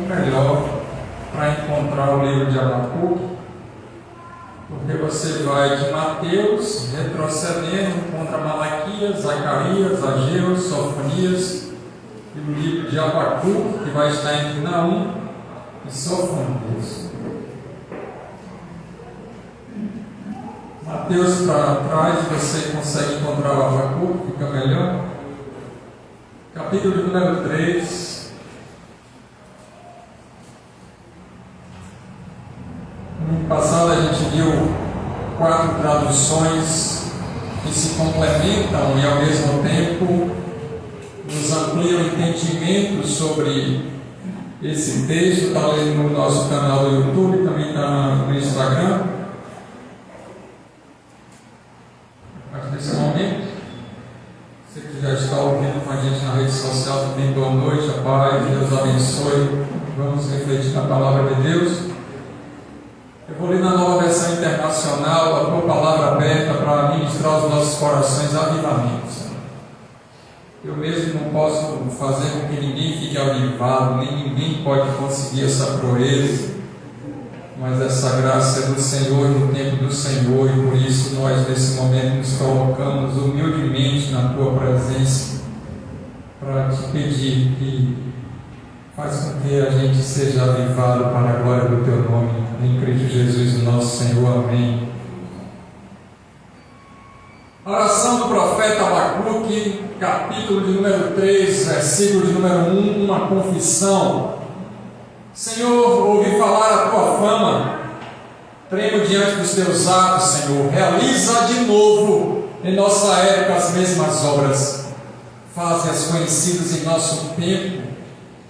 melhor para encontrar o livro de Abacuque, porque você vai de Mateus, retrocedendo, encontra Malaquias, Zacarias, Ageu, Sofonias, e o livro de Abacuque, que vai estar entre Naum e Sofonias. Mateus para trás, você consegue encontrar o Abacuque, fica melhor. Capítulo número 3. No ano passado a gente viu 4 traduções que se complementam e ao mesmo tempo nos ampliam o entendimento sobre esse texto. Está ali no nosso canal do YouTube, também está no Instagram. Mas nesse momento, você que já está ouvindo com a gente na rede social, também boa noite, a paz, Deus abençoe. Vamos refletir na palavra de Deus. Eu vou ler na Nova Versão Internacional, a tua palavra aberta para ministrar aos nossos corações avivamentos. Eu mesmo não posso fazer com que ninguém fique avivado, nem ninguém pode conseguir essa proeza, mas essa graça é do Senhor e no tempo do Senhor, e por isso nós nesse momento nos colocamos humildemente na tua presença para te pedir que faz com que a gente seja avivado para a glória do teu nome, em Cristo Jesus, nosso Senhor. Amém. Oração do profeta Abacuque, capítulo de número 3, versículo de número 1, uma confissão. Senhor, ouvi falar a tua fama, tremo diante dos teus atos, Senhor. Realiza de novo em nossa época as mesmas obras, faze-as conhecidas em nosso tempo.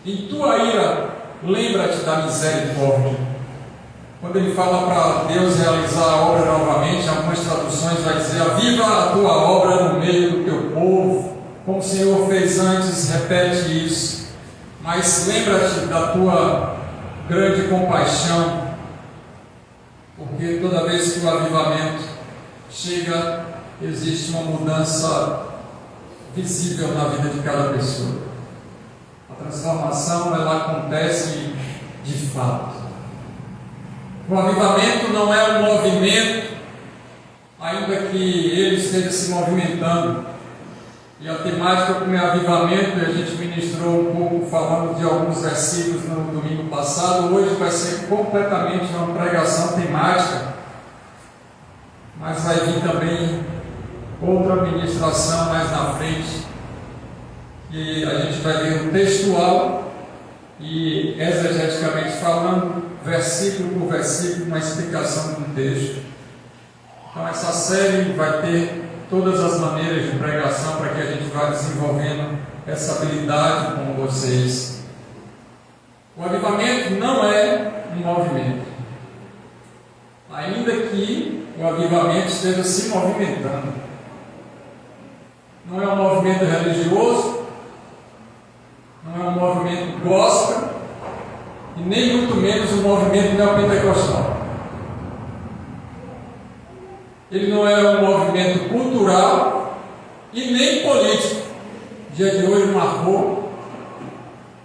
Em tua ira, lembra-te da misericórdia. Quando ele fala para Deus realizar a obra novamente, algumas traduções vai dizer: aviva a tua obra no meio do teu povo. Como o Senhor fez antes, repete isso. Mas lembra-te da tua grande compaixão, porque toda vez que o avivamento chega, existe uma mudança visível na vida de cada pessoa. A transformação, ela acontece de fato. O avivamento não é um movimento, ainda que ele esteja se movimentando. E a temática como é avivamento, a gente ministrou um pouco falando de alguns versículos no domingo passado. Hoje vai ser completamente uma pregação temática, mas vai vir também outra ministração mais na frente, e a gente vai ler o textual e exegeticamente falando, versículo por versículo, uma explicação do texto. Então essa série vai ter todas as maneiras de pregação para que a gente vá desenvolvendo essa habilidade com vocês. O avivamento não é um movimento, ainda que o avivamento esteja se movimentando. Não é um movimento religioso, não é um movimento gospel, e nem muito menos um movimento neopentecostal. Ele não é um movimento cultural e nem político. Dia de hoje marcou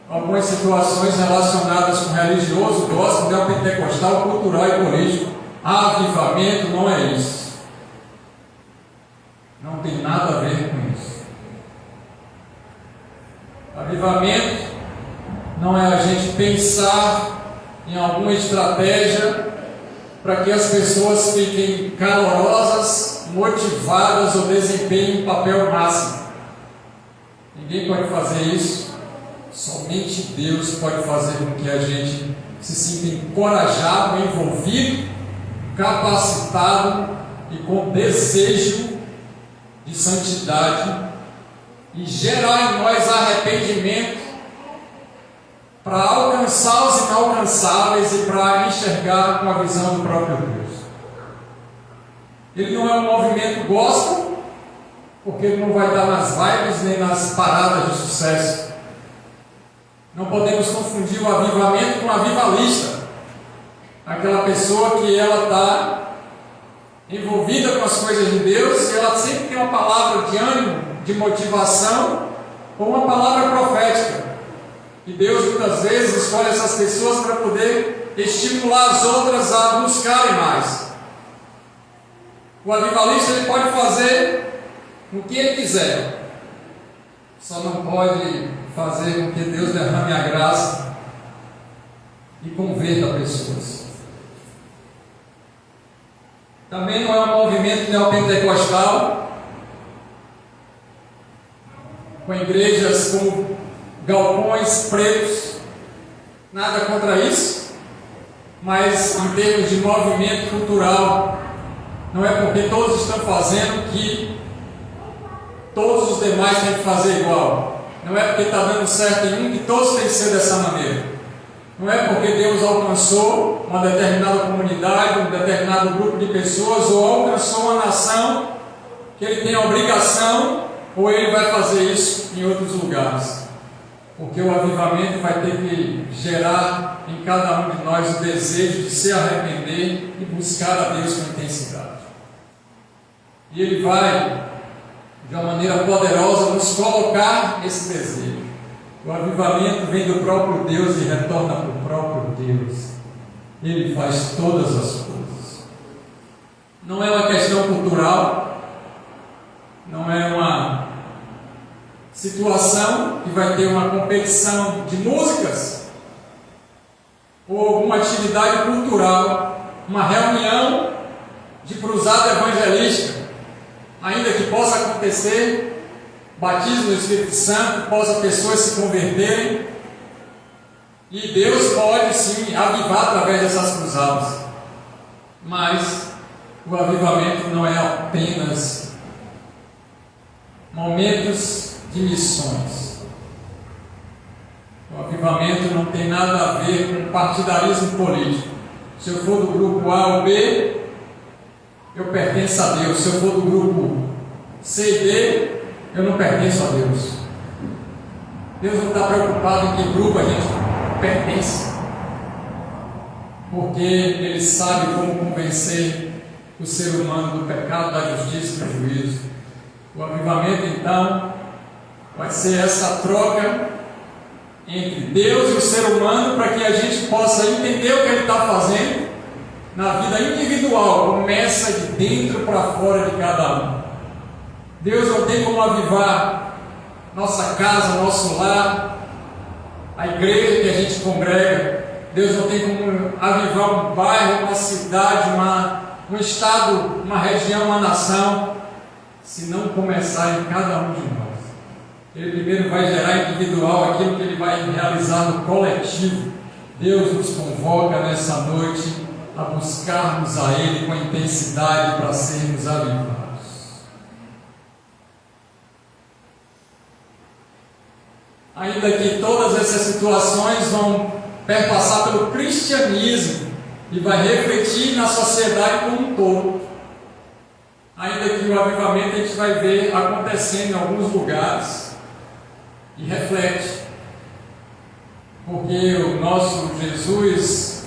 algumas situações relacionadas com religioso, gospel, neopentecostal, cultural e político. Avivamento não é isso. Não tem nada a ver com isso. Avivamento não é a gente pensar em alguma estratégia para que as pessoas fiquem calorosas, motivadas ou desempenhem um papel máximo. Ninguém pode fazer isso. Somente Deus pode fazer com que a gente se sinta encorajado, envolvido, capacitado e com desejo de santidade, e gerar em nós arrependimento para alcançar os inalcançáveis e para enxergar com a visão do próprio Deus. Ele não é um movimento gospel, porque ele não vai dar nas vibes nem nas paradas de sucesso. Não podemos confundir o avivamento com o avivalista, aquela pessoa que ela está envolvida com as coisas de Deus e ela sempre tem uma palavra de ânimo, de motivação, ou uma palavra profética, E Deus muitas vezes escolhe essas pessoas para poder estimular as outras a buscarem mais. O avivalista ele pode fazer o que ele quiser, só não pode fazer com que Deus derrame a graça e converta pessoas. Também não é um movimento neopentecostal, com igrejas como galpões pretos, nada contra isso, mas em termos de movimento cultural, não é porque todos estão fazendo que todos os demais têm que fazer igual. Não é porque está dando certo em um que todos têm que ser dessa maneira. Não é porque Deus alcançou uma determinada comunidade, um determinado grupo de pessoas, ou alcançou uma nação, que ele tem a obrigação, ou ele vai fazer isso em outros lugares. Porque o avivamento vai ter que gerar em cada um de nós o desejo de se arrepender e buscar a Deus com intensidade. E Ele vai, de uma maneira poderosa, nos colocar esse desejo. O avivamento vem do próprio Deus e retorna para o próprio Deus. Ele faz todas as coisas. Não é uma questão cultural, não é uma situação que vai ter uma competição de músicas ou alguma atividade cultural, uma reunião de cruzada evangelística, ainda que possa acontecer batismo no Espírito Santo, possa pessoas se converterem, e Deus pode sim avivar através dessas cruzadas, mas o avivamento não é apenas momentos de missões. O avivamento não tem nada a ver com partidarismo político. Se eu for do grupo A ou B, eu pertenço a Deus. Se eu for do grupo C e D, eu não pertenço a Deus. Deus não está preocupado em que grupo a gente pertence, porque Ele sabe como convencer o ser humano do pecado, da justiça e do juízo. O avivamento, então, vai ser essa troca entre Deus e o ser humano, para que a gente possa entender o que Ele está fazendo na vida individual. Começa de dentro para fora de cada um. Deus não tem como avivar nossa casa, nosso lar, a igreja que a gente congrega. Deus não tem como avivar um bairro, uma cidade, um estado, uma região, uma nação, se não começar em cada um de nós. Ele primeiro vai gerar individual aquilo que Ele vai realizar no coletivo. Deus nos convoca nessa noite a buscarmos a Ele com intensidade para sermos avivados. Ainda que todas essas situações vão perpassar pelo cristianismo e vai refletir na sociedade como um todo, ainda que o avivamento a gente vai ver acontecendo em alguns lugares e reflete, porque o nosso Jesus,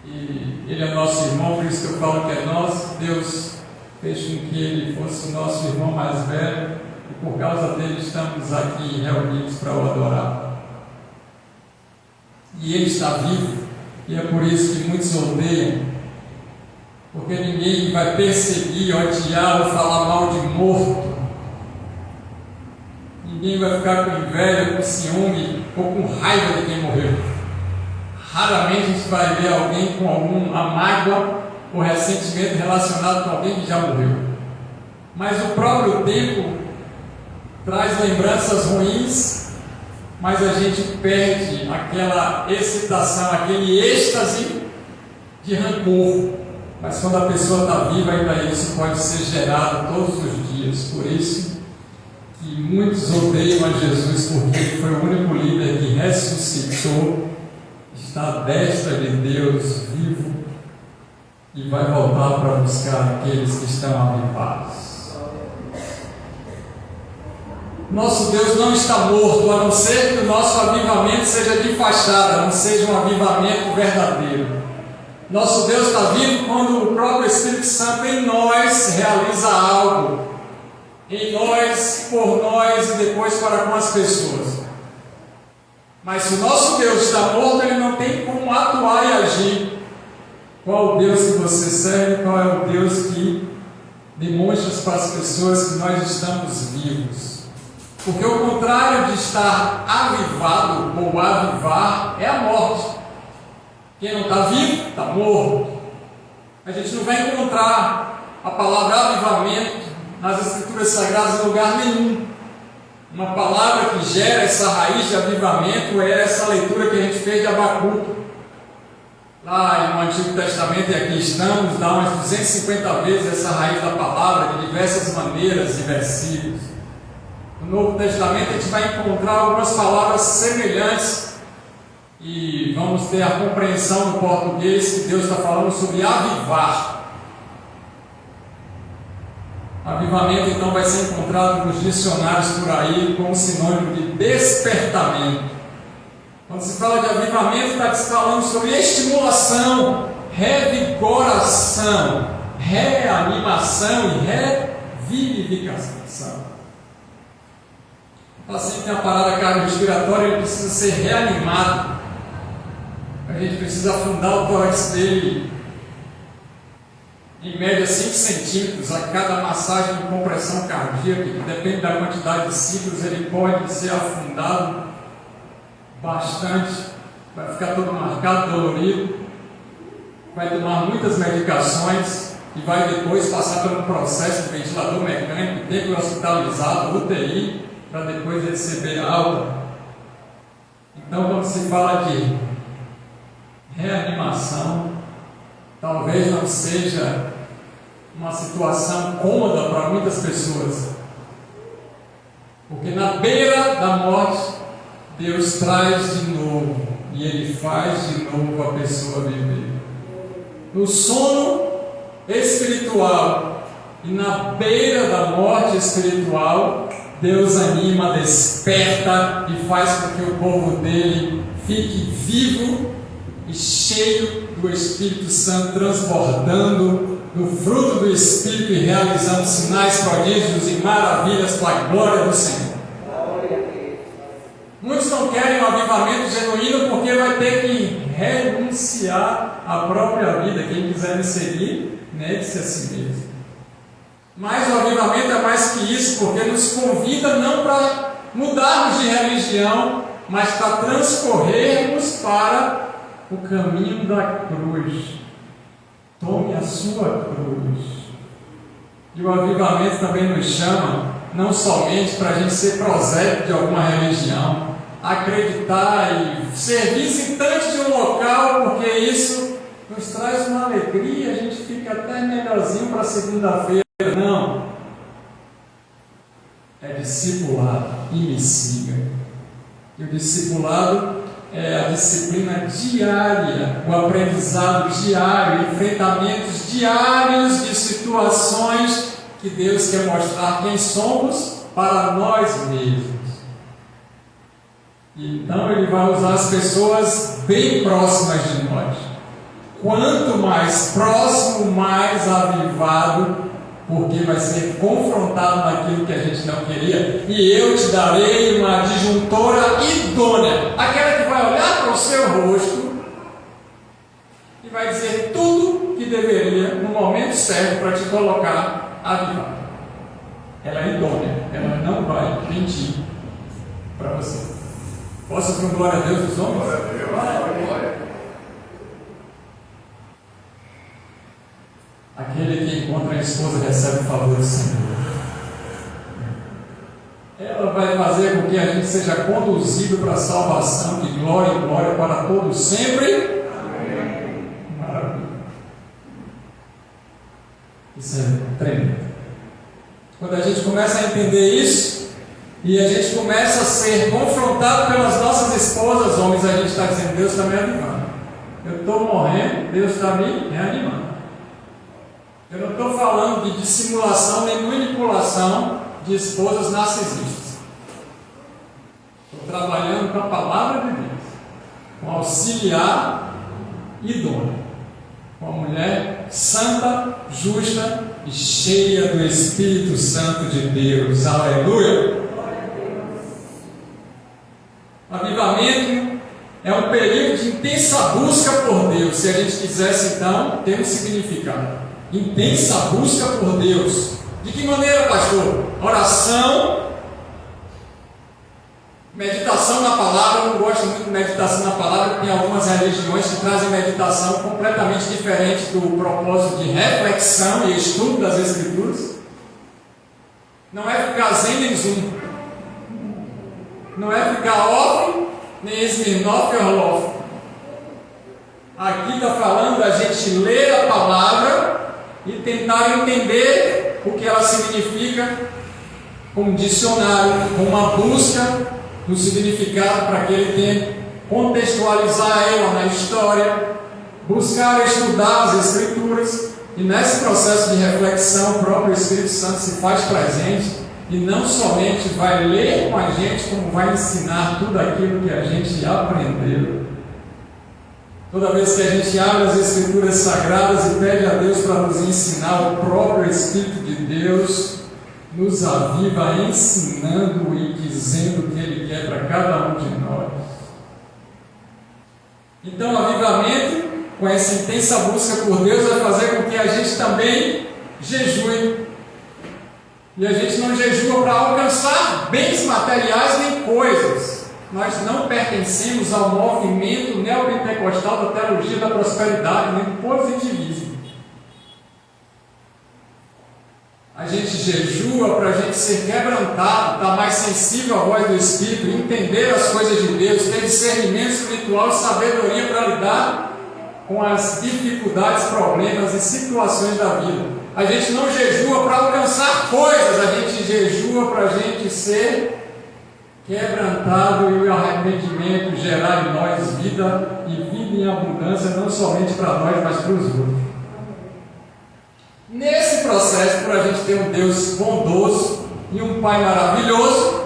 e Ele é nosso irmão, por isso que eu falo que é nosso. Deus fez com que Ele fosse o nosso irmão mais velho, e por causa dele estamos aqui reunidos para o adorar. E Ele está vivo, e é por isso que muitos odeiam, porque ninguém vai perseguir, odiar ou falar mal de morto. Ninguém vai ficar com inveja, com ciúme ou com raiva de quem morreu. Raramente a gente vai ver alguém com alguma mágoa ou ressentimento relacionado com alguém que já morreu. Mas o próprio tempo traz lembranças ruins, mas a gente perde aquela excitação, aquele êxtase de rancor. Mas quando a pessoa está viva, ainda isso pode ser gerado todos os dias. Por isso que muitos odeiam a Jesus, porque Ele foi o único líder que ressuscitou, está à destra de Deus vivo e vai voltar para buscar aqueles que estão avivados. Nosso Deus não está morto, a não ser que o nosso avivamento seja de fachada, não seja um avivamento verdadeiro. Nosso Deus está vivo quando o próprio Espírito Santo em nós realiza algo, em nós, por nós e depois para com as pessoas. Mas se o nosso Deus está morto, ele não tem como atuar e agir. Qual o Deus que você serve? Qual é o Deus que demonstra para as pessoas que nós estamos vivos? Porque o contrário de estar avivado ou avivar é a morte. Quem não está vivo, está morto. A gente não vai encontrar a palavra avivamento nas Escrituras Sagradas em lugar nenhum. Uma palavra que gera essa raiz de avivamento é essa leitura que a gente fez de Abacuque. Lá no Antigo Testamento, e aqui estamos, dá umas 250 vezes essa raiz da palavra, de diversas maneiras e versículos. No Novo Testamento a gente vai encontrar algumas palavras semelhantes e vamos ter a compreensão no português que Deus está falando sobre avivar. Avivamento então vai ser encontrado nos dicionários por aí como sinônimo de despertamento. Quando se fala de avivamento, está se falando sobre estimulação, revigoração, reanimação e revivificação. O paciente tem uma parada cardiorrespiratória, ele precisa ser reanimado. A gente precisa afundar o tórax dele em média 5 centímetros a cada massagem de compressão cardíaca, que depende da quantidade de ciclos, ele pode ser afundado bastante, vai ficar todo marcado, dolorido, vai tomar muitas medicações e vai depois passar por um processo de ventilador mecânico, ter que ir hospitalizado, UTI, para depois receber alta. Então, quando se fala de reanimação, talvez não seja uma situação cômoda para muitas pessoas, porque na beira da morte Deus traz de novo e Ele faz de novo a pessoa viver. No sono espiritual e na beira da morte espiritual, Deus anima, desperta e faz com que o povo dele fique vivo e cheio do Espírito Santo, transbordando do fruto do Espírito e realizando sinais, prodígios e maravilhas para a glória do Senhor. Muitos não querem um avivamento genuíno porque vai ter que renunciar à própria vida. Quem quiser me seguir, negue-se a si mesmo. Mas o avivamento é mais que isso, porque nos convida não para mudarmos de religião, mas para transcorrermos para o caminho da cruz. Tome a sua cruz. E o avivamento também nos chama, não somente para a gente ser prosélito de alguma religião, acreditar e ser visitante de um local, porque isso nos traz uma alegria, a gente fica até melhorzinho para segunda-feira. Não. É discipulado e me siga. E o discipulado é a disciplina diária, o aprendizado diário, enfrentamentos diários de situações que Deus quer mostrar quem somos para nós mesmos. Então Ele vai usar as pessoas bem próximas de nós. Quanto mais próximo, mais avivado, porque vai ser confrontado naquilo que a gente não queria. E eu te darei uma adjuntora idônea, aquela que vai olhar para o seu rosto e vai dizer tudo que deveria no momento certo para te colocar avivado. Ela é idônea, ela não vai mentir para você. Posso dar glória a Deus dos homens? Glória a Deus. Glória. Aquele que encontra a esposa recebe o favor do Senhor. Ela vai fazer com que a gente seja conduzido para a salvação, de glória em glória para todos sempre. Amém. Maravilha. Isso é tremendo. Quando a gente começa a entender isso, e a gente começa a ser confrontado pelas nossas esposas, homens, a gente está dizendo: Deus está me animando. Eu estou morrendo, Deus está me reanimando. Eu não estou falando de dissimulação nem manipulação de esposas narcisistas. Estou trabalhando com a palavra de Deus, com auxiliar idôneo, com a mulher santa, justa e cheia do Espírito Santo de Deus. Aleluia! Avivamento um período de intensa busca por Deus. Se a gente quisesse, então, ter um significado. Intensa busca por Deus. De que maneira, pastor? Oração, meditação na palavra. Eu não gosto muito de meditação na palavra, porque tem algumas religiões que trazem meditação completamente diferente do propósito de reflexão e estudo das Escrituras. Não é ficar zen nem zoom. Não é ficar off, nem Smirnoff e Orloff. Aqui está falando da gente ler a palavra e tentar entender o que ela significa com um dicionário, com uma busca no significado para aquele tempo, contextualizar ela na história, buscar estudar as Escrituras, e nesse processo de reflexão o próprio Espírito Santo se faz presente e não somente vai ler com a gente, como vai ensinar tudo aquilo que a gente aprendeu. Toda vez que a gente abre as Escrituras Sagradas e pede a Deus para nos ensinar, o próprio Espírito de Deus nos aviva ensinando e dizendo o que Ele quer para cada um de nós. Então, o avivamento, com essa intensa busca por Deus, vai fazer com que a gente também jejue. E a gente não jejua para alcançar bens materiais nem coisas. Nós não pertencemos ao movimento neopentecostal da teologia da prosperidade, nem do positivismo. A gente jejua para a gente ser quebrantado, estar mais sensível à voz do Espírito, entender as coisas de Deus, ter discernimento espiritual e sabedoria para lidar com as dificuldades, problemas e situações da vida. A gente não jejua para alcançar coisas, a gente jejua para a gente ser quebrantado e o arrependimento gerar em nós vida e vida em abundância, não somente para nós, mas para os outros. Nesse processo, para a gente ter um Deus bondoso e um Pai maravilhoso,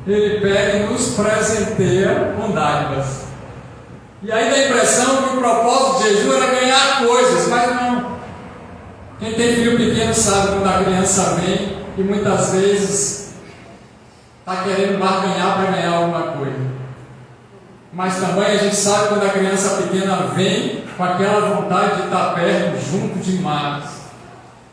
Ele pega e nos presenteia com dádivas. E aí dá a impressão que o propósito de jejum era ganhar coisas, mas não. Quem tem filho pequeno sabe quando a criança vem e muitas vezes está querendo barganhar para ganhar alguma coisa. Mas também a gente sabe quando a criança pequena vem com aquela vontade de estar perto, junto demais.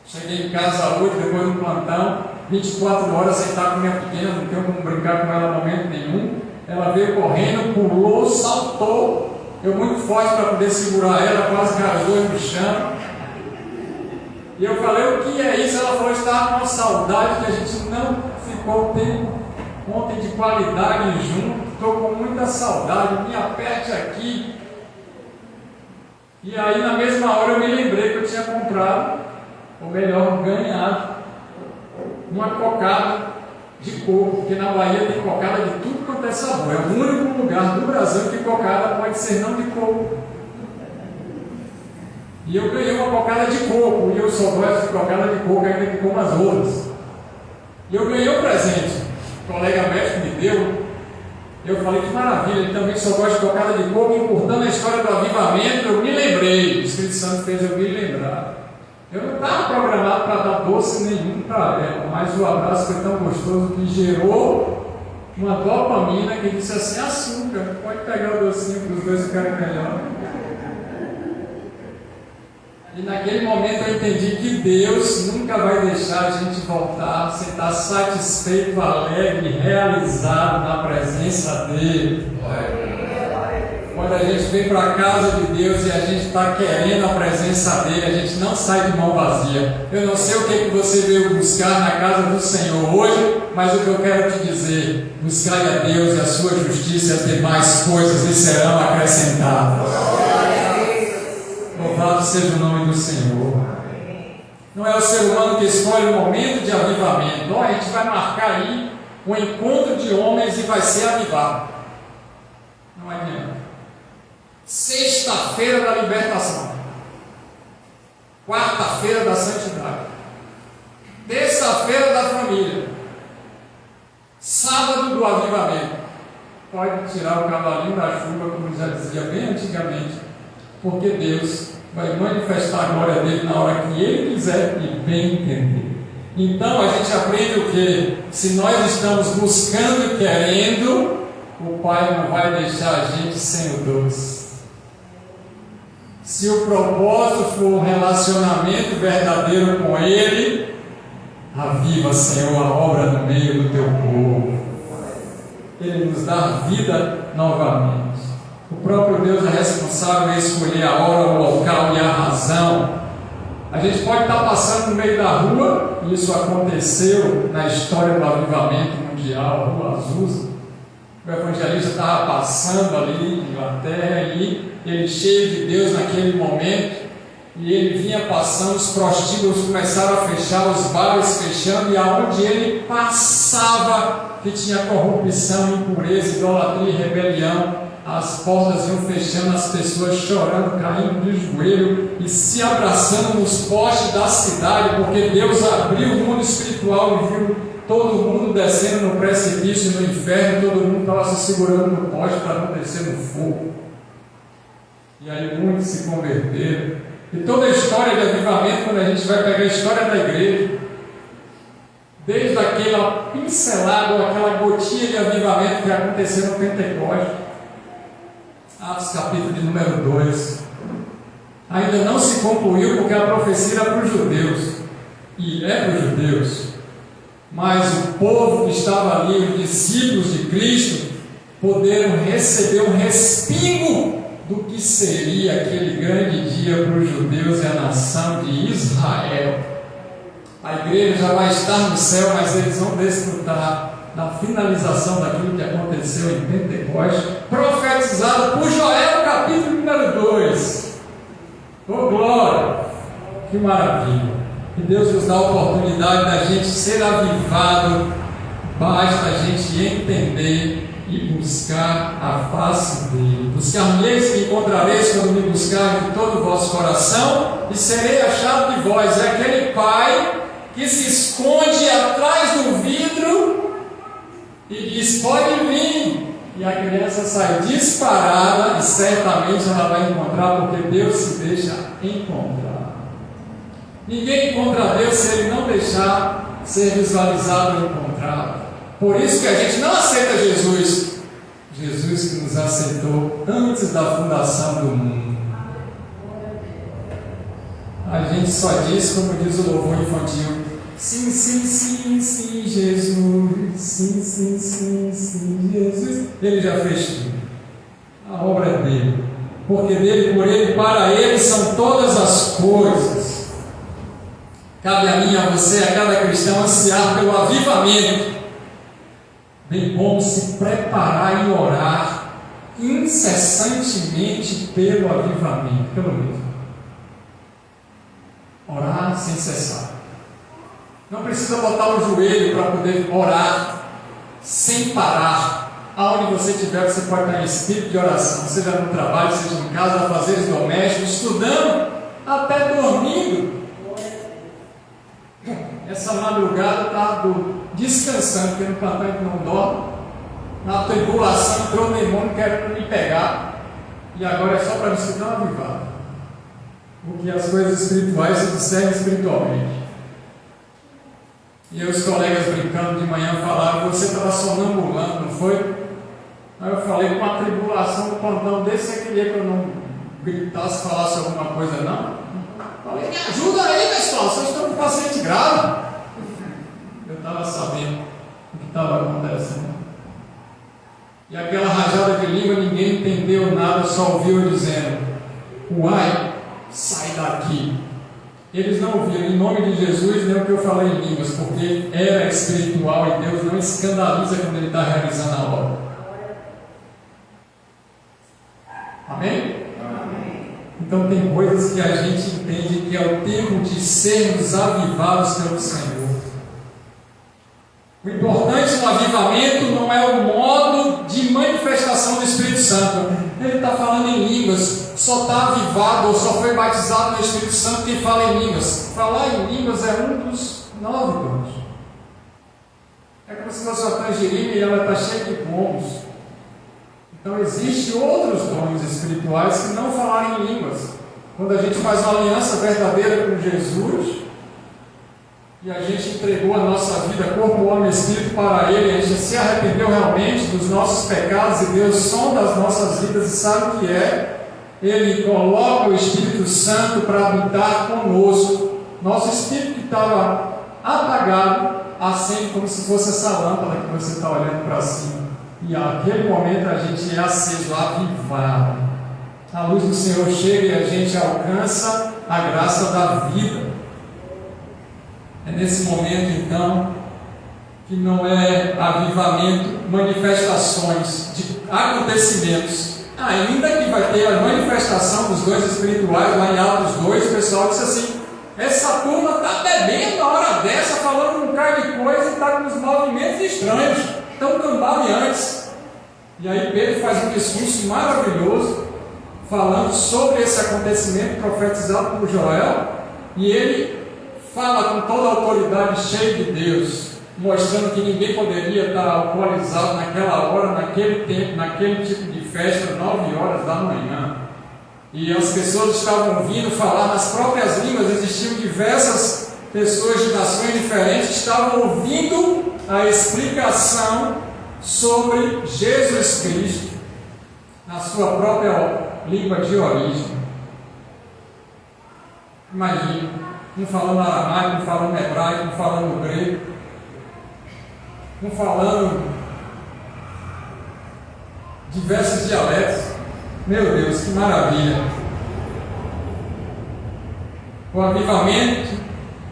Cheguei em casa hoje, depois de um plantão, 24 horas sem estar com minha pequena, não tenho como brincar com ela em momento nenhum. Ela veio correndo, pulou, saltou. Eu muito forte para poder segurar ela, quase casou no chão. E eu falei, o que é isso? Ela falou, estava com uma saudade que a gente não ficou tempo ontem de qualidade junto, estou com muita saudade, me aperte aqui. E aí na mesma hora eu me lembrei que eu tinha comprado, ou melhor, ganhado, uma cocada de coco, porque na Bahia tem cocada de tudo quanto é sabor. É o único lugar do Brasil que cocada pode ser não de coco. E eu ganhei uma cocada de coco, e eu só gosto de cocada de coco ainda que como as outras. E eu ganhei um presente, o colega médico me deu. Eu falei, que maravilha, ele também só gosta de cocada de coco, encurtando a história do avivamento, eu me lembrei, o Espírito Santo fez eu me lembrar. Eu não estava programado para dar doce nenhum para ela, mas o abraço foi tão gostoso que gerou uma dopamina que disse assim, açúcar, pode pegar o docinho para os dois ficarem melhor. E naquele momento eu entendi que Deus nunca vai deixar a gente voltar sem estar satisfeito, alegre, realizado na presença dEle. Quando a gente vem para a casa de Deus e a gente está querendo a presença dEle, a gente não sai de mão vazia. Eu não sei o que você veio buscar na casa do Senhor hoje, mas o que eu quero te dizer, buscai a Deus e a sua justiça e as demais coisas lhe serão acrescentadas. Louvado seja o nome do Senhor. Não é o ser humano que escolhe o momento de avivamento. A gente vai marcar aí um encontro de homens e vai ser avivado. Não adianta. Sexta-feira da libertação. Quarta-feira da santidade. Terça-feira da família. Sábado do avivamento. Pode tirar o cavalinho da chuva, como já dizia bem antigamente, porque Deus vai manifestar a glória dele na hora que ele quiser e bem entender. Então a gente aprende o que? Se nós estamos buscando e querendo, o Pai não vai deixar a gente sem o doce. Se o propósito for um relacionamento verdadeiro com Ele, aviva, Senhor, a obra no meio do Teu povo. Ele nos dá vida novamente. O próprio Deus é responsável em escolher a hora, o local e a razão. A gente pode estar passando no meio da rua, e isso aconteceu na história do avivamento mundial, Rua Azusa. O evangelista estava passando ali em Inglaterra e ele, cheio de Deus naquele momento, e ele vinha passando, os prostíbulos começaram a fechar, os bares fechando, e aonde ele passava, que tinha corrupção, impureza, idolatria e rebelião, as portas iam fechando, as pessoas chorando, caindo de joelho e se abraçando nos postes da cidade, porque Deus abriu o mundo espiritual e viu todo mundo descendo no precipício, no inferno, todo mundo estava se segurando no poste para não descer no fogo. E aí muitos se converteram. E toda a história de avivamento, quando a gente vai pegar a história da igreja, desde aquela pincelada, ou aquela gotinha de avivamento que aconteceu no Pentecostes, Atos capítulo de número 2, ainda não se concluiu, porque a profecia era para os judeus, e é para os judeus, mas o povo que estava ali, os discípulos de Cristo, poderam receber um respingo do que seria aquele grande dia para os judeus e a nação de Israel. A igreja já vai estar no céu, mas eles vão desfrutar da finalização daquilo que aconteceu em Pentecostes, profetizado por Joel, capítulo número 2. Oh glória! Que maravilha! Que Deus nos dá a oportunidade da gente ser avivado, basta a gente entender e buscar a face dele. Buscar-me-eis que encontrareis quando me buscar de todo o vosso coração, e serei achado de vós. É aquele pai que se esconde atrás do vidro e diz: pode vir. E a criança sai disparada, e certamente ela vai encontrar, porque Deus se deixa encontrar. Ninguém encontra Deus se ele não deixar ser visualizado e encontrado. Por isso que a gente não aceita Jesus. Jesus que nos aceitou antes da fundação do mundo. A gente só diz, como diz o louvor infantil: sim, sim, sim, sim, Jesus. Sim, sim, sim, sim, Jesus. Ele já fez tudo. A obra é dele. Porque dele, por ele, para ele são todas as coisas. Cabe a mim e a você, a cada cristão, ansiar pelo avivamento, bem como se preparar e orar incessantemente pelo avivamento, pelo mesmo. Orar sem cessar. Não precisa botar o joelho para poder orar sem parar. Aonde você estiver, você pode estar em espírito de oração, seja no trabalho, seja em casa, afazeres domésticos, estudando, até dormindo. Essa madrugada está descansando, porque no plantão a gente não dorme. Na tribulação entrou o demônio querendo me pegar, e agora é só para me escutar uma avivada. Porque as coisas espirituais se discernem espiritualmente. E os colegas brincando de manhã falaram: você estava sonambulando, não foi? Aí eu falei: com a tribulação do plantão desse, você queria que eu não gritasse, falasse alguma coisa, não? Falei: me ajuda aí, pessoal, vocês estão com paciente grave. Eu estava sabendo o que estava acontecendo. E aquela rajada de língua, ninguém entendeu nada, só ouviu eu dizendo: uai, sai daqui. Eles não ouviram em nome de Jesus nem o que eu falei em línguas, porque era espiritual e Deus não escandaliza quando Ele está realizando a obra. Amém? Então tem coisas que a gente entende que é o tempo de sermos avivados pelo Senhor. O importante no avivamento não é o modo de manifestação do Espírito Santo. Ele está falando em línguas, só está avivado ou só foi batizado no Espírito Santo quem fala em línguas. Falar em línguas é um dos 9 dons. É como se fosse uma tangerina e ela está cheia de pomos. Então existem outros dons espirituais que não falarem em línguas. Quando a gente faz uma aliança verdadeira com Jesus e a gente entregou a nossa vida, corpo, alma e espírito para Ele, a gente se arrependeu realmente dos nossos pecados e Deus sonda as nossas vidas e sabe o que é. Ele coloca o Espírito Santo para habitar conosco. Nosso espírito que estava apagado, acende como se fosse essa lâmpada que você está olhando para cima. E naquele momento a gente é aceso, avivado. A luz do Senhor chega e a gente alcança a graça da vida. É nesse momento então que não é avivamento, manifestações de acontecimentos. Ainda que vai ter a manifestação dos dons espirituais lá em Atos 2, o pessoal disse assim: essa turma está bebendo na hora dessa, falando um bocado de coisa e está com uns movimentos estranhos, estão cambaleantes. E aí Pedro faz um discurso maravilhoso, falando sobre esse acontecimento profetizado por Joel, e ele fala com toda a autoridade, cheio de Deus, mostrando que ninguém poderia estar alcoolizado naquela hora, naquele tempo, naquele tipo de festa, 9 horas da manhã. E as pessoas estavam ouvindo falar nas próprias línguas, existiam diversas pessoas de nações diferentes, estavam ouvindo a explicação sobre Jesus Cristo, na sua própria língua de origem. Imagina, um falando aramaico, um falando hebraico, um falando grego, um falando diversos dialetos. Meu Deus, que maravilha! O avivamento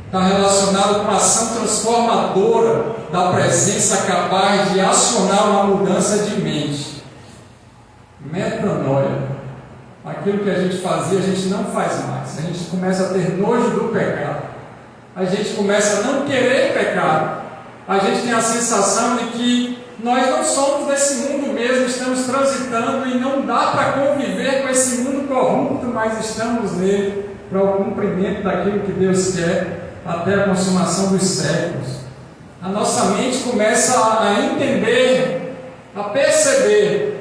está relacionado com a ação transformadora da presença capaz de acionar uma mudança de mente. Metanoia. Aquilo que a gente fazia, a gente não faz mais. A gente começa a ter nojo do pecado. A gente começa a não querer pecar. A gente tem a sensação de que nós não somos desse mundo mesmo, estamos transitando e não dá para conviver com esse mundo corrupto, mas estamos nele para o cumprimento daquilo que Deus quer até a consumação dos séculos. A nossa mente começa a entender, a perceber,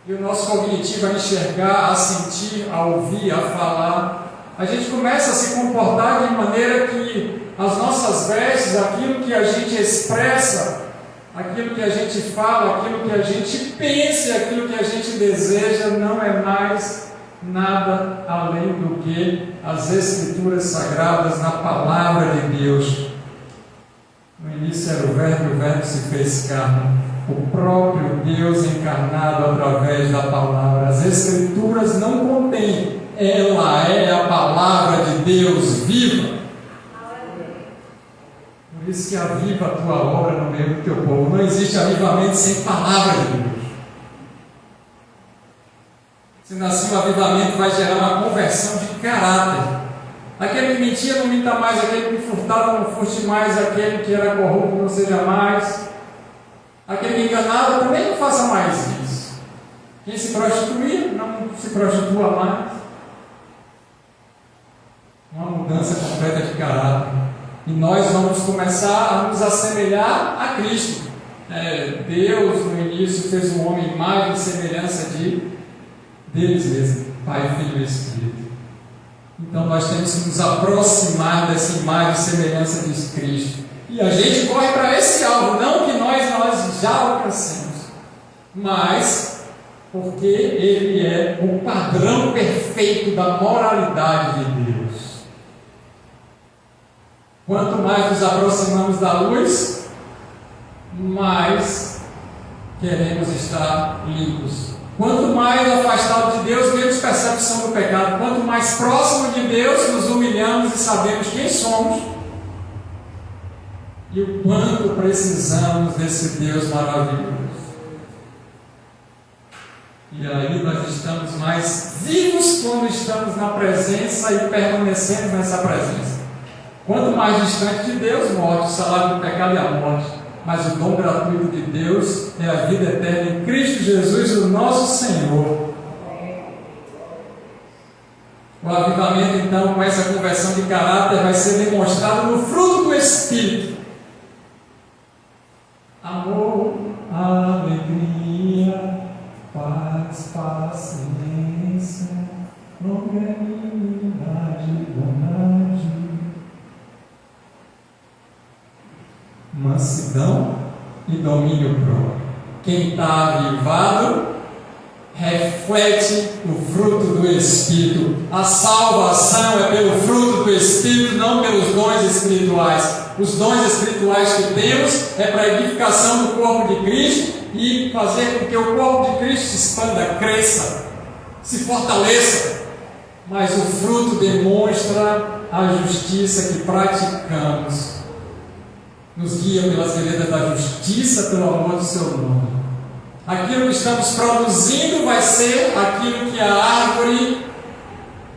e o nosso cognitivo a enxergar, a sentir, a ouvir, a falar. A gente começa a se comportar de maneira que as nossas vestes, aquilo que a gente expressa, aquilo que a gente fala, aquilo que a gente pensa, aquilo que a gente deseja, não é mais nada além do que as Escrituras Sagradas na Palavra de Deus. No início era o Verbo se fez carne. O próprio Deus encarnado através da Palavra. As Escrituras não contêm, ela é a Palavra de Deus viva. Por isso que aviva a tua obra no meio do teu povo. Não existe avivamento sem Palavra de Deus. Sendo assim, o avivamento vai gerar uma conversão de caráter. Aquele que mentia não minta mais, aquele que furtava não furte mais, aquele que era corrupto não seja mais, aquele que enganava também não faça mais isso. Quem se prostituía não se prostitua mais. Uma mudança completa de caráter. E nós vamos começar a nos assemelhar a Cristo. Deus no início fez o homem imagem e semelhança deles mesmos, Pai, Filho e Espírito. Então nós temos que nos aproximar dessa imagem e semelhança de Cristo. E a gente corre para esse alvo, não que nós já alcancemos, mas porque Ele é o padrão perfeito da moralidade de Deus. Quanto mais nos aproximamos da luz, mais queremos estar limpos. Quanto mais afastado de Deus, menos percepção do pecado. Quanto mais próximo de Deus, nos humilhamos e sabemos quem somos e o quanto precisamos desse Deus maravilhoso. E aí nós estamos mais vivos quando estamos na presença e permanecemos nessa presença. Quanto mais distante de Deus, morte, o salário do pecado é a morte. Mas o dom gratuito de Deus é a vida eterna em Cristo Jesus, o nosso Senhor. O avivamento, então, com essa conversão de caráter, vai ser demonstrado no fruto do Espírito. Amor, alegria, paz, paciência, longanimidade, bondade, mansidão e domínio próprio. Quem está avivado reflete o fruto do Espírito. A salvação é pelo fruto do Espírito, não pelos dons espirituais. Os dons espirituais que temos é para a edificação do corpo de Cristo e fazer com que o corpo de Cristo se expanda, cresça, se fortaleça. Mas o fruto demonstra a justiça que praticamos. Nos guia pelas veredas da justiça, pelo amor do seu nome. Aquilo que estamos produzindo vai ser aquilo que a árvore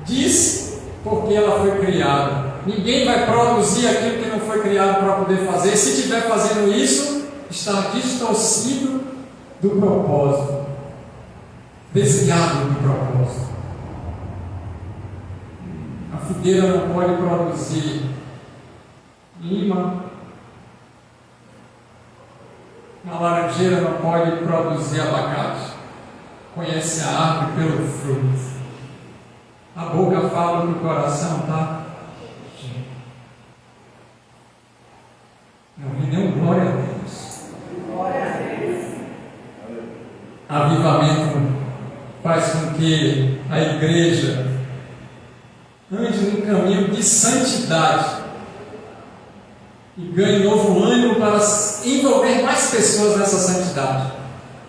diz, porque ela foi criada. Ninguém vai produzir aquilo que não foi criado para poder fazer. Se estiver fazendo isso, está distorcido do propósito, desviado do propósito. A figueira não pode produzir lima. A laranjeira não pode produzir abacate. Conhece a árvore pelo fruto. A boca fala do coração, tá? Não vi nenhum glória a Deus. Glória a Deus. Avivamento faz com que a igreja ande num caminho de santidade e ganhe novo ânimo para envolver mais pessoas nessa santidade.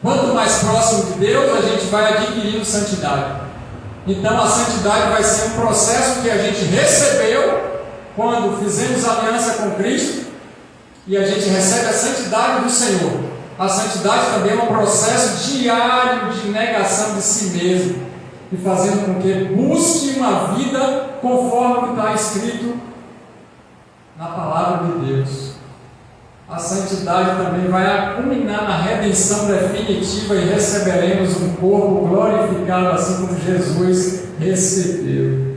Quanto mais próximo de Deus, a gente vai adquirindo santidade. Então a santidade vai ser um processo que a gente recebeu quando fizemos aliança com Cristo e a gente recebe a santidade do Senhor. A santidade também é um processo diário de negação de si mesmo e fazendo com que busque uma vida conforme o que está escrito na palavra de Deus. A santidade também vai culminar na redenção definitiva e receberemos um corpo glorificado assim como Jesus recebeu.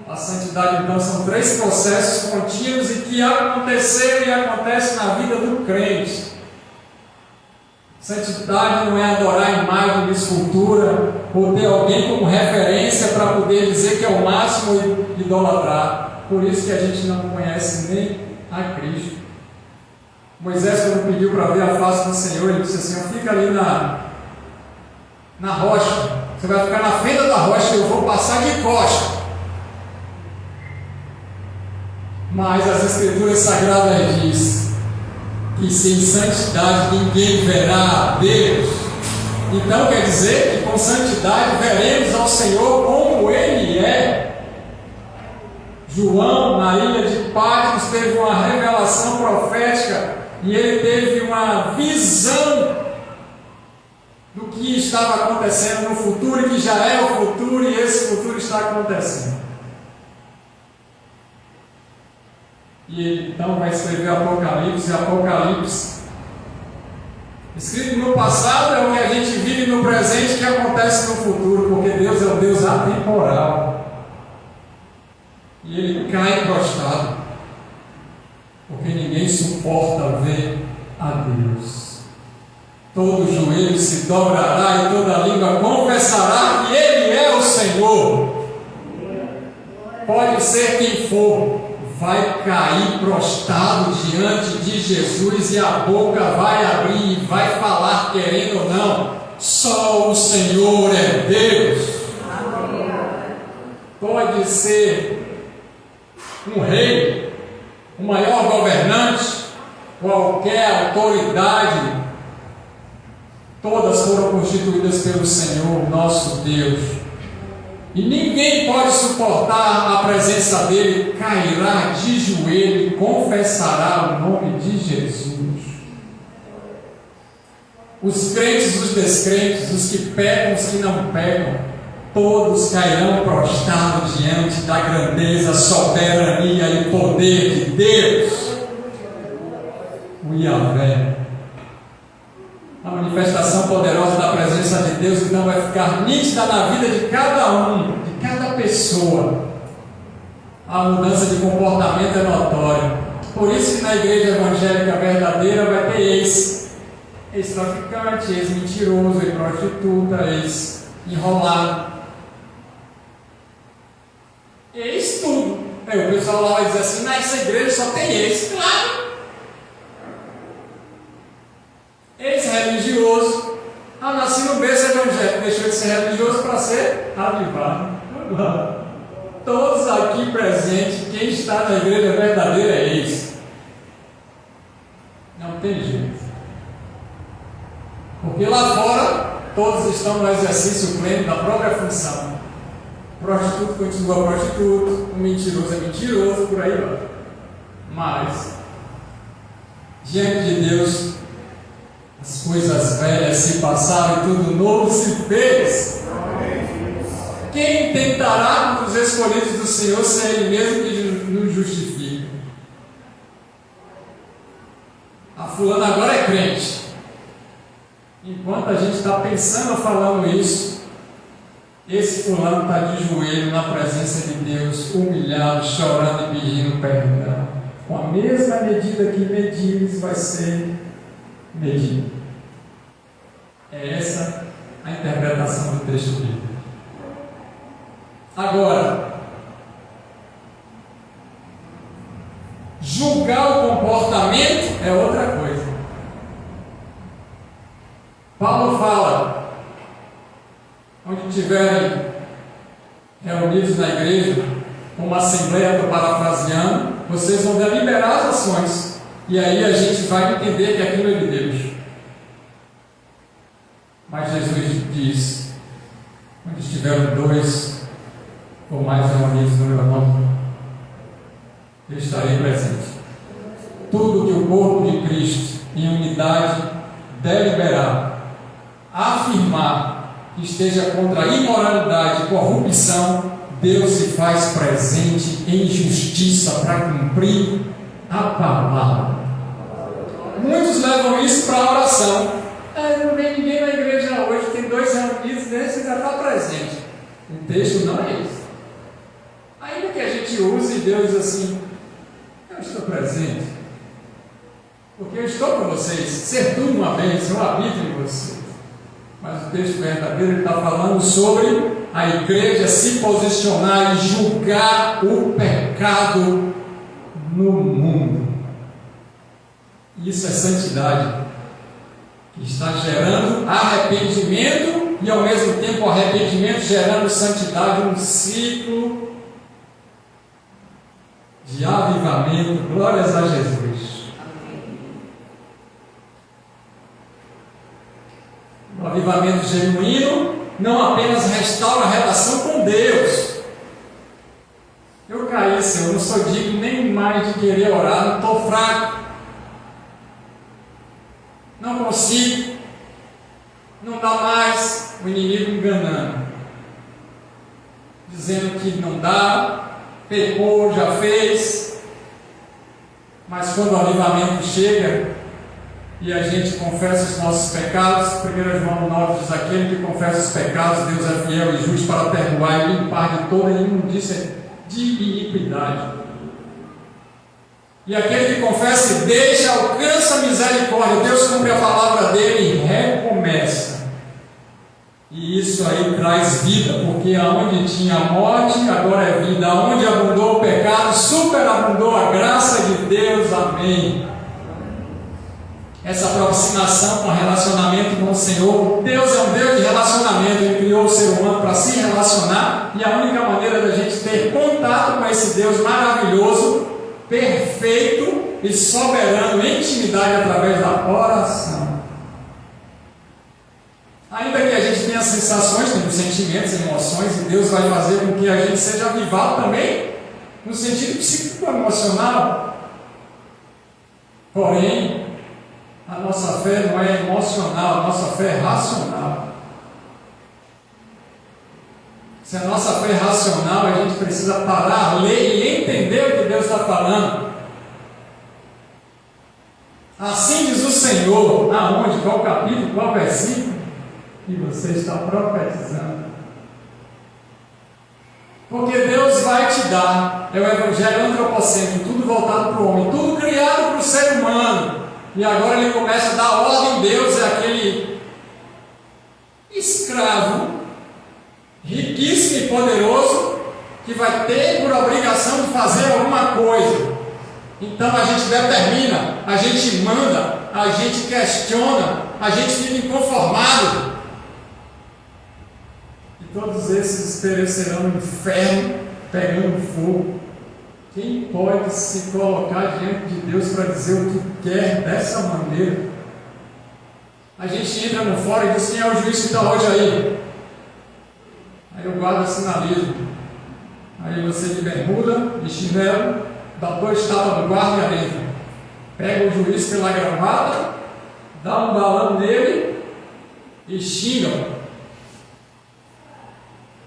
A santidade então são 3 processos contínuos e que aconteceram e acontecem na vida do crente. Santidade não é adorar a imagem de escultura ou ter alguém como referência para poder dizer que é o máximo e idolatrar. Por isso que a gente não conhece nem a Cristo. Moisés, quando pediu para ver a face do Senhor, ele disse assim: fica ali na rocha, você vai ficar na fenda da rocha e eu vou passar de costa. Mas as Escrituras Sagradas dizem que sem santidade ninguém verá a Deus. Então quer dizer que com santidade veremos ao Senhor como Ele é. João, na ilha de Patmos, teve uma revelação profética e ele teve uma visão do que estava acontecendo no futuro e que já é o futuro, e esse futuro está acontecendo. E ele então vai escrever Apocalipse, e Apocalipse, escrito no passado, é o que a gente vive no presente, que acontece no futuro, porque Deus é um Deus atemporal. E ele cai prostrado, porque ninguém suporta ver a Deus. Todo joelho se dobrará e toda língua confessará que Ele é o Senhor. Pode ser quem for, vai cair prostrado diante de Jesus e a boca vai abrir e vai falar, querendo ou não, só o Senhor é Deus. Pode ser um rei, o maior governante, qualquer autoridade, todas foram constituídas pelo Senhor, nosso Deus. E ninguém pode suportar a presença dele, cairá de joelho e confessará o nome de Jesus. Os crentes, os descrentes, os que pecam, os que não pecam, todos cairão prostrados diante da grandeza, soberania e poder de Deus, o Yahvé. A manifestação poderosa da presença de Deus então vai ficar nítida na vida de cada um, de cada pessoa. A mudança de comportamento é notória. Por isso que na igreja evangélica verdadeira vai ter ex-traficante, ex-mentiroso, ex-prostituta, ex-enrolado. Ex tudo. Aí o pessoal lá vai dizer assim: nessa igreja só tem ex. Claro! que ser religioso para ser avivado. Todos aqui presentes, quem está na igreja verdadeira é esse. Não tem jeito. Porque lá fora, todos estão no exercício pleno da própria função. O prostituto continua prostituto, o mentiroso é mentiroso, por aí vai. Mas, diante de Deus, as coisas velhas se passaram e tudo novo se fez. Quem tentará com os escolhidos do Senhor se é Ele mesmo que nos justifica? A fulana agora é crente. Enquanto a gente está pensando, falando isso, esse fulano está de joelho na presença de Deus, humilhado, chorando e pedindo perdão. Com a mesma medida que medires, vai ser medido. É essa a interpretação do texto bíblico. Agora, julgar o comportamento é outra coisa. Paulo fala, onde estiverem reunidos na igreja, como assembleia, estou parafraseando, vocês vão deliberar as ações, e aí a gente vai entender que aquilo é de Deus. Mas Jesus diz, onde estiveram dois ou mais reunidos no meu nome, eu estarei presente. Tudo que o corpo de Cristo, em unidade, deliberar, afirmar que esteja contra a imoralidade e corrupção, Deus se faz presente em justiça para cumprir a palavra. Muitos levam isso para a oração. Não vem ninguém na igreja hoje, tem dois reunidos, você já está presente. O texto não é isso. Ainda que a gente use Deus assim, eu estou presente, porque eu estou com vocês, ser tudo uma bênção, eu habito em vocês. Mas o texto verdadeiro está falando sobre a igreja se posicionar e julgar o pecado no mundo. Isso é santidade, que está gerando arrependimento e ao mesmo tempo arrependimento gerando santidade, um ciclo de avivamento. Glórias a Jesus. O avivamento genuíno não apenas restaura a relação com Deus. Eu caí, Senhor, não sou digno nem mais de querer orar, não estou fraco, não consigo, não dá mais. O inimigo enganando, dizendo que não dá, pecou, já fez. Mas quando o avivamento chega e a gente confessa os nossos pecados, 1 João 9 diz: aquele que confessa os pecados, Deus é fiel e justo para perdoar e limpar de toda imundícia de iniquidade. E aquele que confessa e deixa, alcança a misericórdia. Deus cumpre a palavra dele e recomeça. E isso aí traz vida, porque aonde tinha morte, agora é vida. Aonde abundou o pecado, superabundou a graça de Deus. Amém. Essa aproximação com o relacionamento com o Senhor. Deus é um Deus de relacionamento. Ele criou o ser humano para se relacionar, e a única maneira da gente ter contato com esse Deus maravilhoso, perfeito e soberano em intimidade, através da oração. Ainda que a gente tenha sensações, tenha sentimentos, emoções, e Deus vai fazer com que a gente seja avivado também no sentido psicoemocional. Porém, a nossa fé não é emocional, a nossa fé é racional. Se a nossa fé é racional, a gente precisa parar, ler e entender o que Deus está falando. Assim diz o Senhor. Aonde? Qual capítulo? Qual versículo? E você está profetizando. Porque Deus vai te dar. É o evangelho antropocêntrico, tudo voltado para o homem, tudo criado para o ser humano. E agora ele começa a dar ordem. Deus é aquele escravo riquíssimo e poderoso que vai ter por obrigação de fazer alguma coisa. Então a gente determina, a gente manda, a gente questiona, a gente fica inconformado. e todos esses perecerão no inferno, pegando fogo. Quem pode se colocar diante de Deus para dizer o que quer dessa maneira? A gente entra no fora e diz: quem é o juiz que está hoje aí? Aí o guarda sinaliza. Aí você de bermuda, de chinelo, dá 2 tapas no guarda e entra. Pega o juiz pela gravata, dá um balão nele e xinga.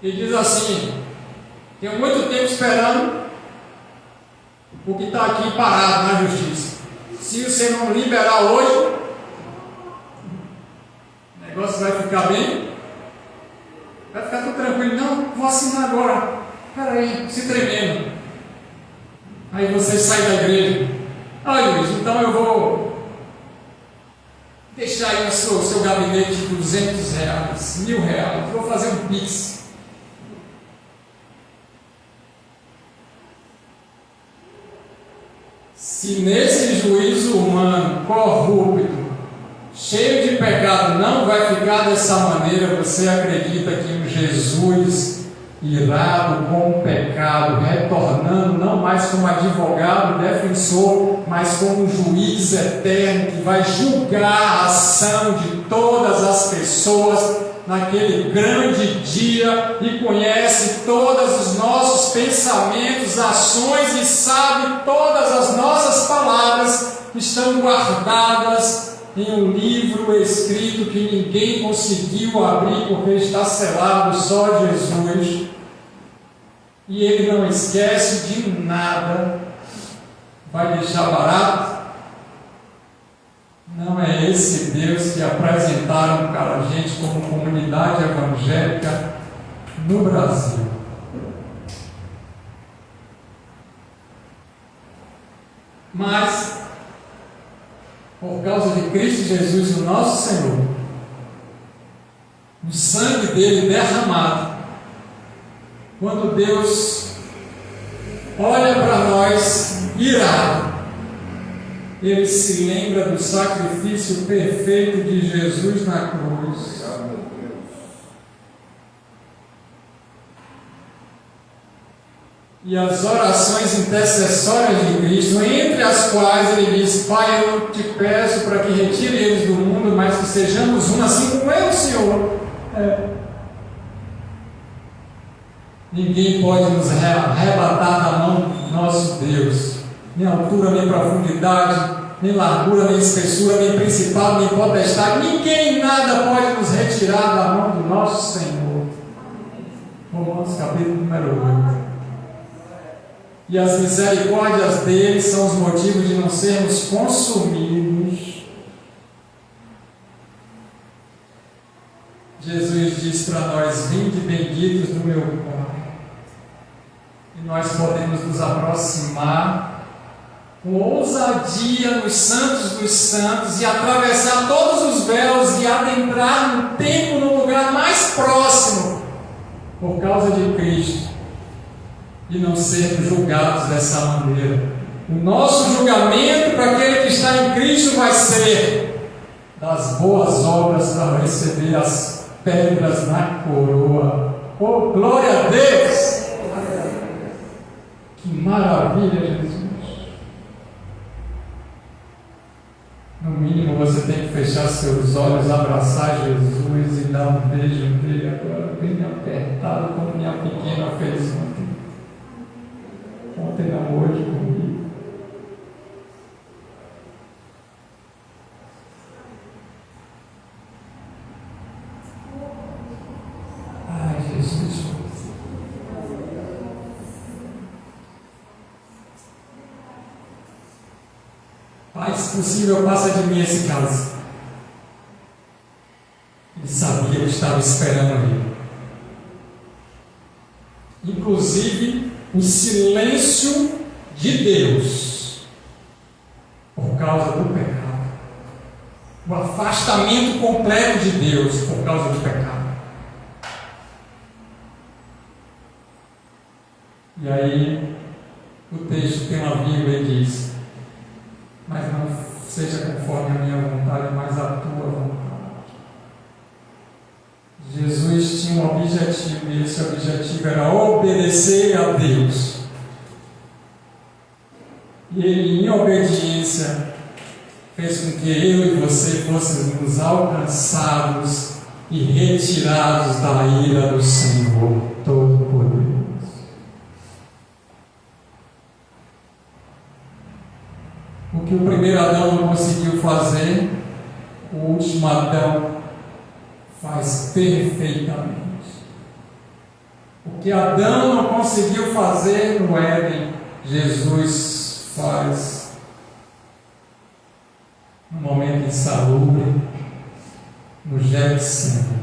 E diz assim: tenho muito tempo esperando o que está aqui parado na justiça. Se você não liberar hoje, o negócio vai ficar bem, vai ficar tudo tranquilo. Não, vou assinar agora. Espera aí, se tremendo. Aí você sai da igreja. Juiz, então eu vou deixar aí no seu gabinete R$200, R$1.000, vou fazer um pix. Se nesse juízo humano, corrupto, cheio de pecado, não vai ficar dessa maneira, você acredita que um Jesus irado com o pecado, retornando não mais como advogado, defensor, mas como um juiz eterno que vai julgar a ação de todas as pessoas naquele grande dia e conhece todos os nossos pensamentos, ações e sabe todas as nossas palavras que estão guardadas em um livro escrito que ninguém conseguiu abrir porque está selado, só Jesus. E Ele não esquece de nada. Vai deixar barato? Não é esse Deus que apresentaram para a gente como comunidade evangélica no Brasil. Mas, por causa de Cristo Jesus, o nosso Senhor, o sangue dele derramado, quando Deus olha para nós irado, Ele se lembra do sacrifício perfeito de Jesus na cruz. E as orações intercessórias de Cristo, entre as quais Ele diz: Pai, eu te peço para que retire eles do mundo, mas que sejamos um, assim como eu, Senhor. Ninguém pode nos arrebatar da mão do nosso Deus, nem altura, nem profundidade, nem largura, nem espessura, nem principado, nem potestade. Ninguém, nada pode nos retirar da mão do nosso Senhor. Romanos capítulo número 8. E as misericórdias dele são os motivos de não sermos consumidos. Jesus diz para nós: vinde benditos do meu Pai. E nós podemos nos aproximar com ousadia nos santos dos santos e atravessar todos os véus e adentrar no templo, no lugar mais próximo, por causa de Cristo. E não sermos julgados dessa maneira. O nosso julgamento para aquele que está em Cristo vai ser das boas obras para receber as pedras na coroa. Oh, glória a Deus! Que maravilha, Jesus! No mínimo você tem que fechar seus olhos, abraçar Jesus e dar um beijo nele agora, bem apertado, como minha pequena fez ontem. Ontem não, hoje comigo. Ai, Jesus. Pai, se possível, passa de mim esse caso. Ele sabia que eu estava esperando ali. Inclusive, o silêncio de Deus por causa do pecado, o afastamento completo de Deus por causa do pecado. E aí o texto tem uma vírgula e diz: mas não seja conforme a minha vontade, mas a tua vontade. Jesus tinha um objetivo objetivo, e esse objetivo era obedecer a Deus. E Ele, em obediência, fez com que eu e você fôssemos alcançados e retirados da ira do Senhor Todo-Poderoso. O que o primeiro Adão não conseguiu fazer, o último Adão faz perfeitamente. O que Adão não conseguiu fazer no Éden, Jesus faz no momento insalubre, no Getsemane.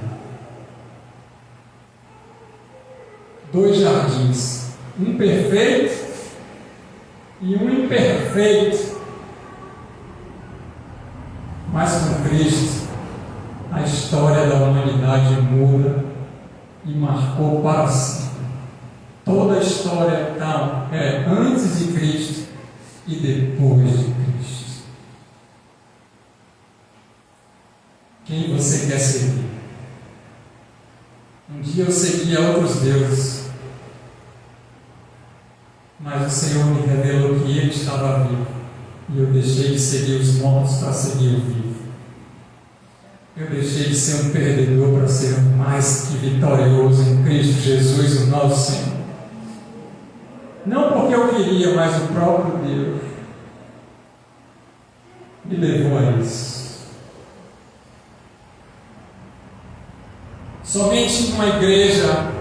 2 jardins, um perfeito e um imperfeito. Mas com Cristo, a história da humanidade muda e marcou para sempre. Toda a história, então, é antes de Cristo e depois de Cristo. Quem você quer seguir? Um dia eu seguia outros deuses, mas o Senhor me revelou que Ele estava vivo, e eu deixei de seguir os mortos para seguir o vivo. Eu deixei de ser um perdedor para ser mais que vitorioso em Cristo Jesus, o nosso Senhor. Não porque eu queria, mas o próprio Deus me levou a isso. Somente numa igreja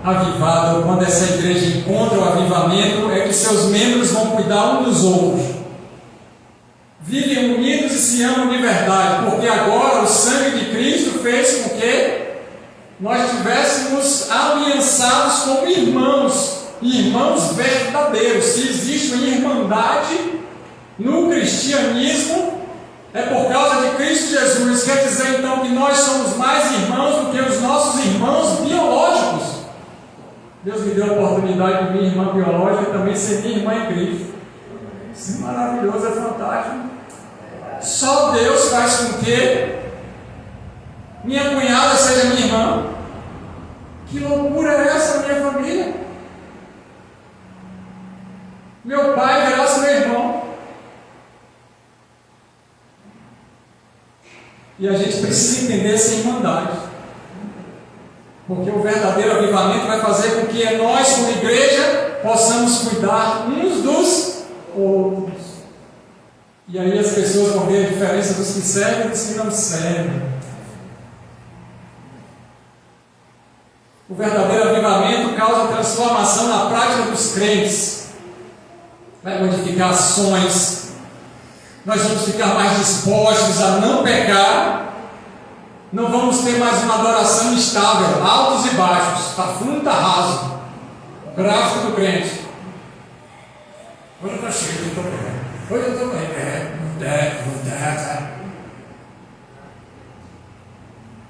avivada, ou quando essa igreja encontra o avivamento, é que seus membros vão cuidar uns dos outros. Vivem unidos e se amam de verdade, porque agora o sangue de Cristo fez com que nós estivéssemos aliançados como irmãos verdadeiros. Se existe uma irmandade no cristianismo, é por causa de Cristo Jesus. Quer dizer então que nós somos mais irmãos do que os nossos irmãos biológicos. Deus me deu a oportunidade de minha irmã biológica também ser minha irmã em Cristo. Isso é maravilhoso, é fantástico. Só Deus faz com que minha cunhada seja minha irmã. Que loucura é essa, minha família? Meu pai virasse meu irmão. E a gente precisa entender essa irmandade, porque o verdadeiro avivamento vai fazer com que nós, como igreja, possamos cuidar uns dos outros. E aí as pessoas vão ver a diferença dos que servem e dos que não servem. O verdadeiro avivamento causa transformação na prática dos crentes. Vai modificar ações. Nós vamos ficar mais dispostos a não pecar. Não vamos ter mais uma adoração estável, altos e baixos, está fundo, está raso. O gráfico do crente. Hoje eu estou cheio, eu estou bem. Hoje eu estou bem.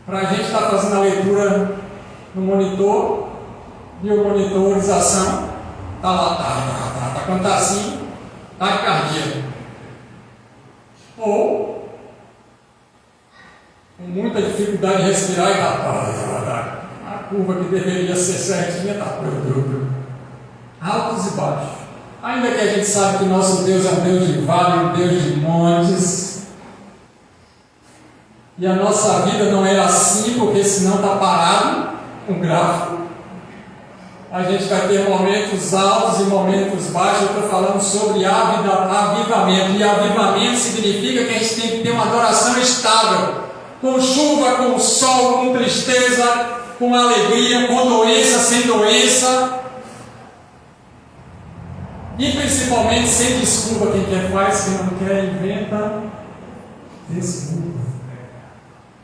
Para a gente estar fazendo a leitura no monitor, e a monitorização, está lá, quando está assim, taquicardia. Ou com muita dificuldade de respirar e está a curva que deveria ser certinha está altos e baixos. Ainda que a gente sabe que nosso Deus é um Deus de vale, um Deus de montes, e a nossa vida não é assim, porque senão está parado um gráfico. A gente vai ter momentos altos e momentos baixos. Eu estou falando sobre avivamento, e avivamento significa que a gente tem que ter uma adoração estável, com chuva, com sol, com tristeza, com alegria, com doença, sem doença. E principalmente sem desculpa. Quem quer faz, quem não quer inventa desculpa.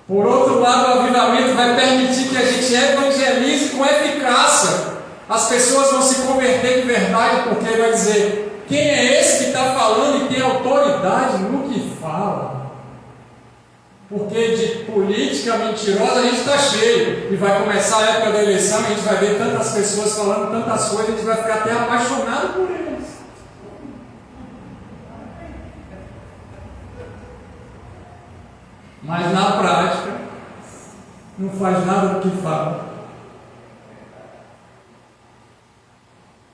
Por outro lado, o avivamento vai permitir que a gente evangelize com eficácia. As pessoas vão se converter de verdade, porque vai dizer: quem é esse que está falando e tem autoridade no que fala? Porque de política mentirosa a gente está cheio, e vai começar a época da eleição, a gente vai ver tantas pessoas falando tantas coisas, a gente vai ficar até apaixonado por eles. Mas na prática, não faz nada do que fala.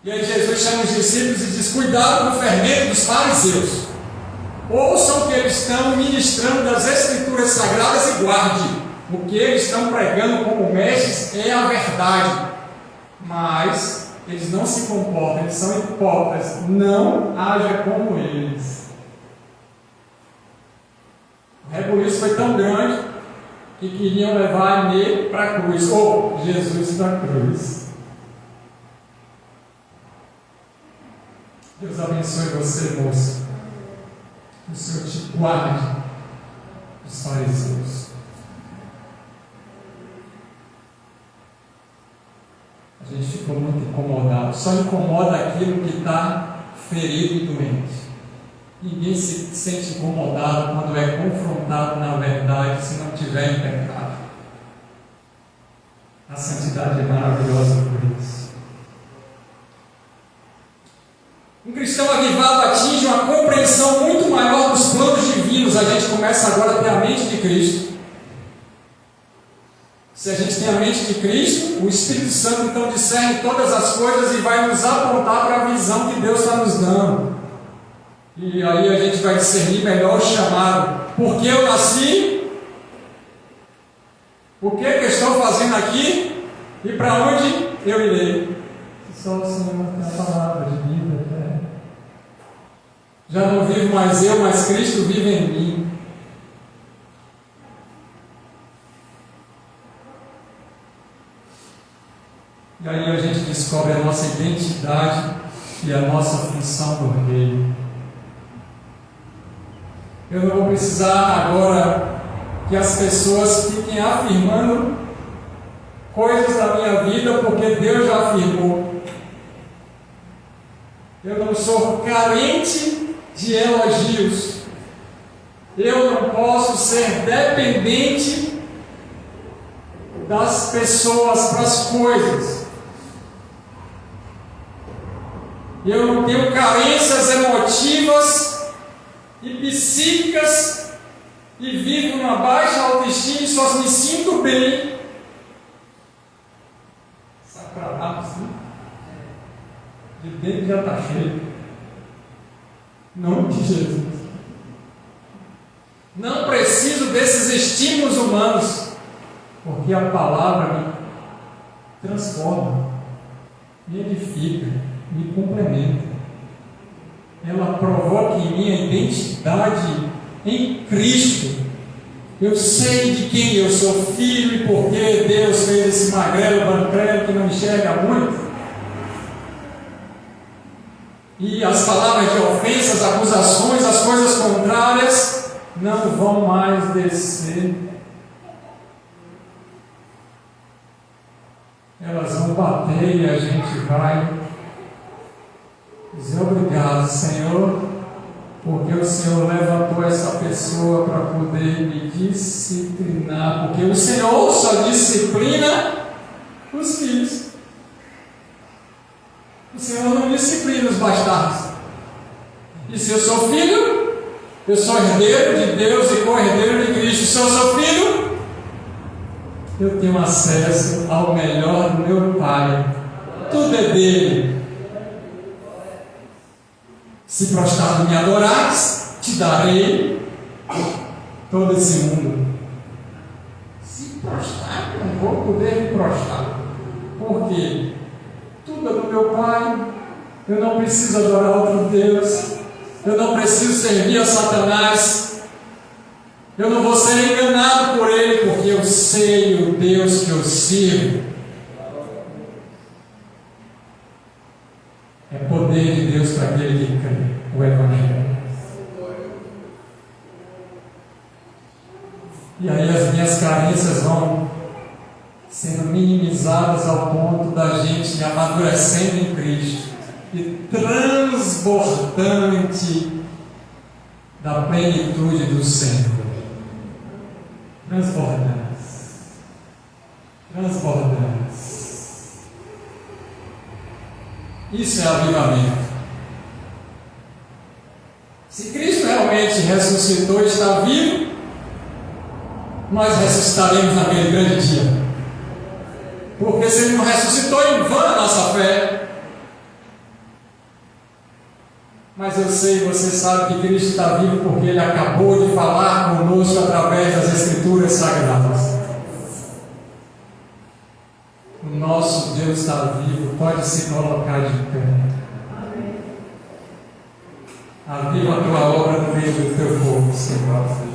E aí Jesus chama os discípulos e diz: cuidado com o fermento dos fariseus. Ouçam o que eles estão ministrando das Escrituras Sagradas e guarde. O que eles estão pregando como mestres é a verdade. Mas eles não se comportam, eles são hipócritas. Não haja como eles. O rebuliço foi tão grande que queriam levar nele para a cruz. Ou Jesus da cruz. Deus abençoe você, moça. O Senhor te guarde dos fariseus. A gente ficou muito incomodado. Só incomoda aquilo que está ferido e doente. Ninguém se sente incomodado quando é confrontado na verdade, se não tiver em pecado. A santidade é maravilhosa por isso. Um cristão avivado atinge uma compreensão muito maior dos planos divinos. A gente começa agora a ter a mente de Cristo. Se a gente tem a mente de Cristo, o Espírito Santo então discerne todas as coisas e vai nos apontar para a visão que Deus está nos dando. E aí a gente vai discernir melhor o chamado. Por que eu nasci? O que eu estou fazendo aqui? E para onde eu irei? Só o Senhor tem a palavra de vida. Já não vivo mais eu, mas Cristo vive em mim. E aí a gente descobre a nossa identidade e a nossa função do reino. Eu não vou precisar agora que as pessoas fiquem afirmando coisas da minha vida, porque Deus já afirmou. Eu não sou carente de elogios. Eu não posso ser dependente das pessoas para as coisas. Eu não tenho carências emotivas e psíquicas e vivo numa baixa autoestima e só me sinto bem. Sacramento, sim. De dentro já está cheio. Em nome de Jesus. Não preciso desses estímulos humanos, porque a palavra me transforma, me edifica, me complementa. Ela provoca em mim a identidade em Cristo. Eu sei de quem eu sou filho e por que Deus fez esse magrelo banquelo que não enxerga muito. E as palavras de ofensas, acusações, as coisas contrárias não vão mais descer. Elas vão bater e a gente vai dizer obrigado, Senhor, porque o Senhor levantou essa pessoa para poder me disciplinar, porque o Senhor só disciplina os filhos. O Senhor não disciplina os bastardos. E se eu sou filho, eu sou herdeiro de Deus e co-herdeiro de Cristo. Se eu sou filho, eu tenho acesso ao melhor do meu Pai. Tudo é dele. Se prostrado me adorares, te darei todo esse mundo. Se prostrar, eu não vou poder me prostrar. Por quê? Tudo é do meu Pai. Eu não preciso adorar outro Deus. Eu não preciso servir a Satanás. Eu não vou ser enganado por ele, porque eu sei o Deus que eu sirvo. É poder de Deus para aquele que crê. O Evangelho. E aí as minhas carências vão sendo minimizadas ao ponto da gente amadurecendo em Cristo e transbordante da plenitude do Senhor. Transbordantes. Isso é avivamento. Se Cristo realmente ressuscitou e está vivo, nós ressuscitaremos naquele grande dia. Porque se Ele não ressuscitou, em vão a nossa fé. Mas eu sei, você sabe que Cristo está vivo porque Ele acabou de falar conosco através das Escrituras Sagradas. O nosso Deus está vivo, pode se colocar de pé. Aviva a tua obra no meio do teu povo, Senhor.